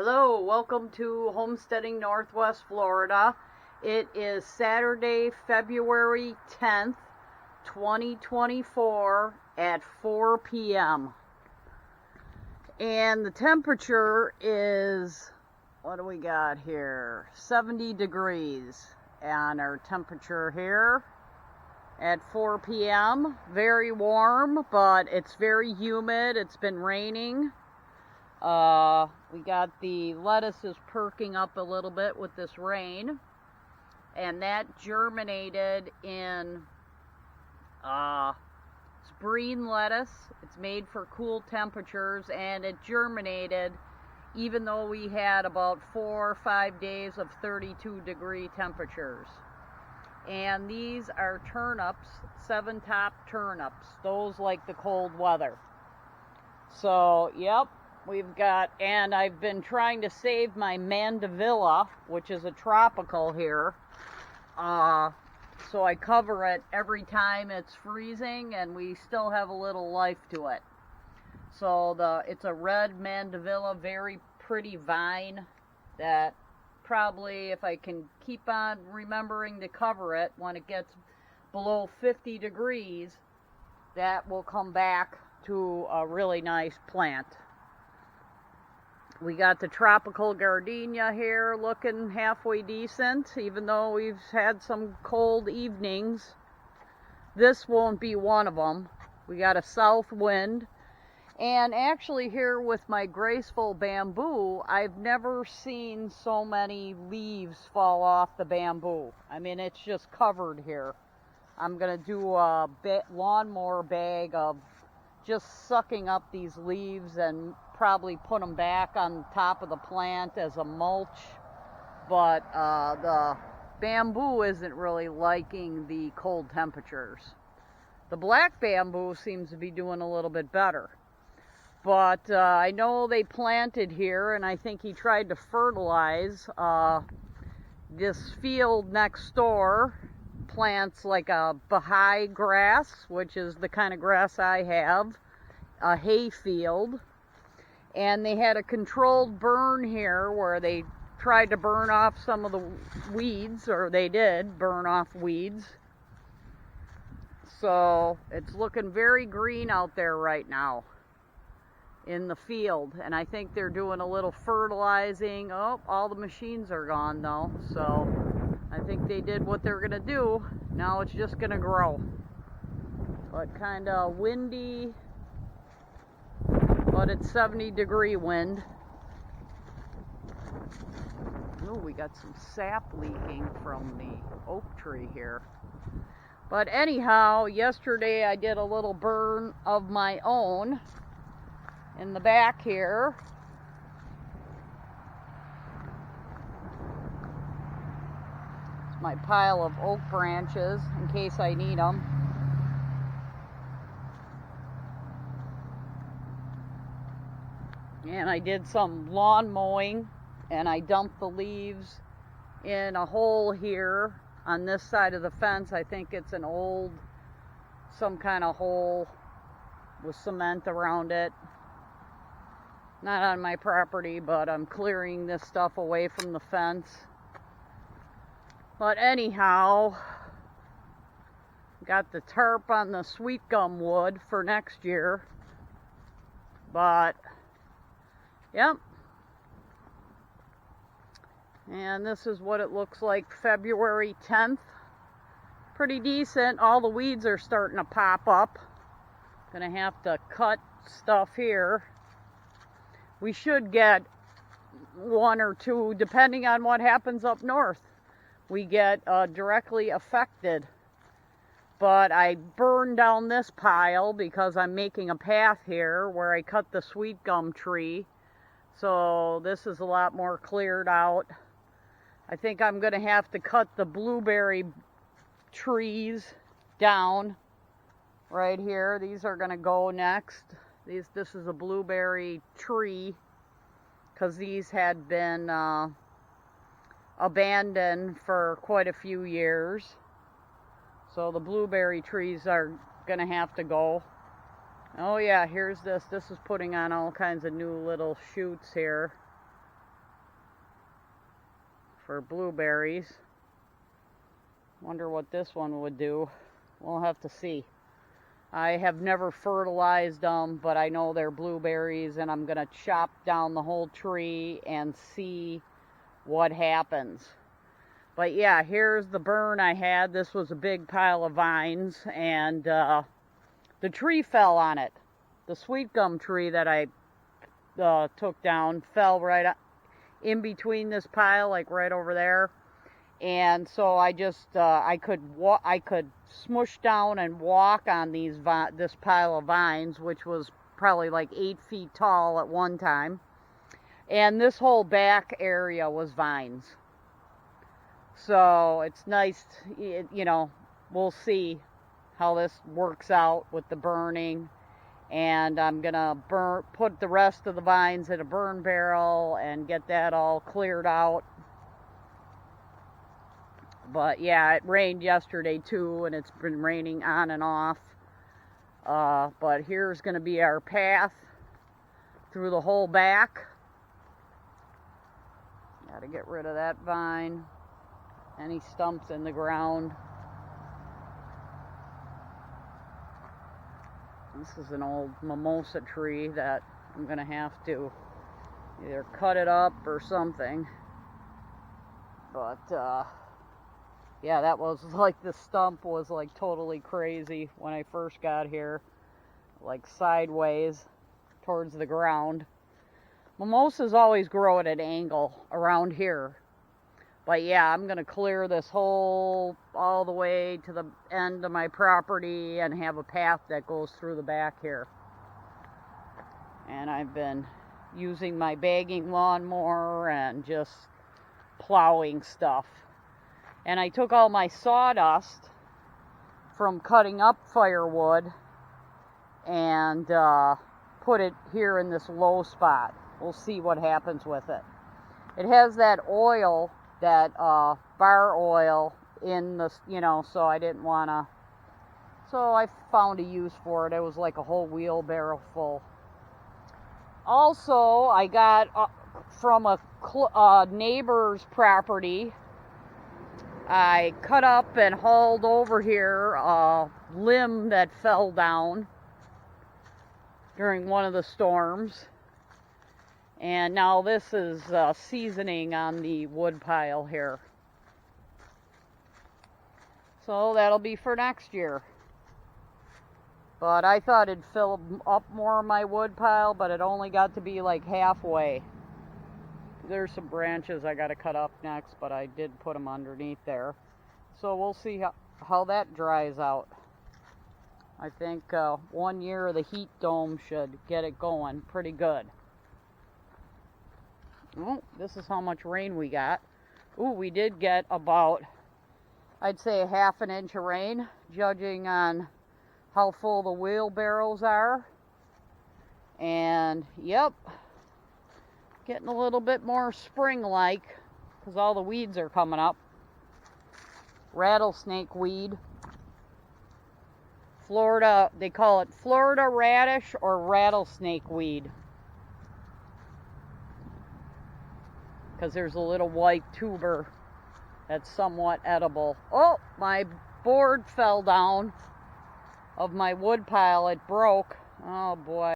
Hello, welcome to Homesteading Northwest Florida. It is Saturday, February 10th, 2024 at 4 p.m. And the temperature is, what do we got here? 70 degrees on our temperature here at 4 p.m. Very warm, but it's very humid. It's been raining. We got the lettuces perking up a little bit with this rain, and that germinated in spreen lettuce. It's made for cool temperatures, and it germinated even though we had about 4 or 5 days of 32-degree temperatures. And these are turnips, 7-top turnips. Those like the cold weather. So, yep. We've got, and I've been trying to save my Mandavilla, which is a tropical here. So I cover it every time it's freezing, and we still have a little life to it. So it's a red Mandavilla, very pretty vine that probably, if I can keep on remembering to cover it when it gets below 50 degrees, that will come back to a really nice plant. We got the tropical gardenia here looking halfway decent, even though we've had some cold evenings. This won't be one of them. We got a south wind. And actually here with my graceful bamboo, I've never seen so many leaves fall off the bamboo. I mean, it's just covered here. I'm going to do a lawnmower bag of just sucking up these leaves and probably put them back on top of the plant as a mulch. But the bamboo isn't really liking the cold temperatures. The black bamboo seems to be doing a little bit better. But I know they planted here, and I think he tried to fertilize this field next door. Plants like a Baha'i grass, which is the kind of grass I have, a hay field. And they had a controlled burn here where they tried to burn off some of the weeds, or they did burn off weeds. So it's looking very green out there right now in the field. And I think they're doing a little fertilizing. Oh, all the machines are gone though. So I think they did what they're going to do. Now it's just going to grow. But kind of windy. But it's 70-degree wind. Oh, we got some sap leaking from the oak tree here. But anyhow, yesterday I did a little burn of my own in the back here. It's my pile of oak branches in case I need them. And I did some lawn mowing, and I dumped the leaves in a hole here on this side of the fence. I think it's an old, some kind of hole with cement around it. Not on my property, but I'm clearing this stuff away from the fence. But anyhow, got the tarp on the sweet gum wood for next year. But yep. And this is what it looks like February 10th. Pretty decent. All the weeds are starting to pop up. Gonna have to cut stuff here. We should get 1 or 2, depending on what happens up north. We get directly affected. But I burned down this pile because I'm making a path here where I cut the sweet gum tree. So this is a lot more cleared out. I think I'm going to have to cut the blueberry trees down right here. These are going to go next. This is a blueberry tree because these had been abandoned for quite a few years. So the blueberry trees are going to have to go. Oh yeah, here's this. This is putting on all kinds of new little shoots here. for blueberries. Wonder what this one would do. We'll have to see. I have never fertilized them, but I know they're blueberries, and I'm gonna chop down the whole tree and see what happens. But yeah, here's the burn I had. This was a big pile of vines, and the tree fell on it. The sweet gum tree that I took down fell right in between this pile, like right over there. And so I just I could smush down and walk on this pile of vines, which was probably like 8 feet tall at one time. And this whole back area was vines. So it's nice, you know, we'll see how this works out with the burning. And I'm gonna put the rest of the vines in a burn barrel and get that all cleared out. But yeah, it rained yesterday too, and it's been raining on and off. But here's gonna be our path through the whole back. Gotta get rid of that vine. Any stumps in the ground. This is an old mimosa tree that I'm gonna have to either cut it up or something. But yeah, that was like, the stump was like totally crazy when I first got here, like sideways towards the ground. Mimosas always grow at an angle around here. But yeah, I'm gonna clear this whole all the way to the end of my property and have a path that goes through the back here. And I've been using my bagging lawnmower and just plowing stuff. And I took all my sawdust from cutting up firewood and put it here in this low spot. We'll see what happens with it. It has that oil, that bar oil in the, you know, so I didn't want to, so I found a use for it. It was like a whole wheelbarrow full. Also, I got from a neighbor's property, I cut up and hauled over here a limb that fell down during one of the storms. And now this is seasoning on the wood pile here. So that'll be for next year. But I thought it'd fill up more of my wood pile, but it only got to be like halfway. There's some branches I got to cut up next, but I did put them underneath there. So we'll see how that dries out. I think 1 year of the heat dome should get it going pretty good. Oh, this is how much rain we got. Ooh, we did get about, I'd say, 1/2 inch of rain, judging on how full the wheelbarrows are. And yep, getting a little bit more spring-like because all the weeds are coming up. Rattlesnake weed. Florida, they call it Florida radish or rattlesnake weed, because there's a little white tuber that's somewhat edible. Oh, my board fell down of my wood pile. It broke. Oh boy.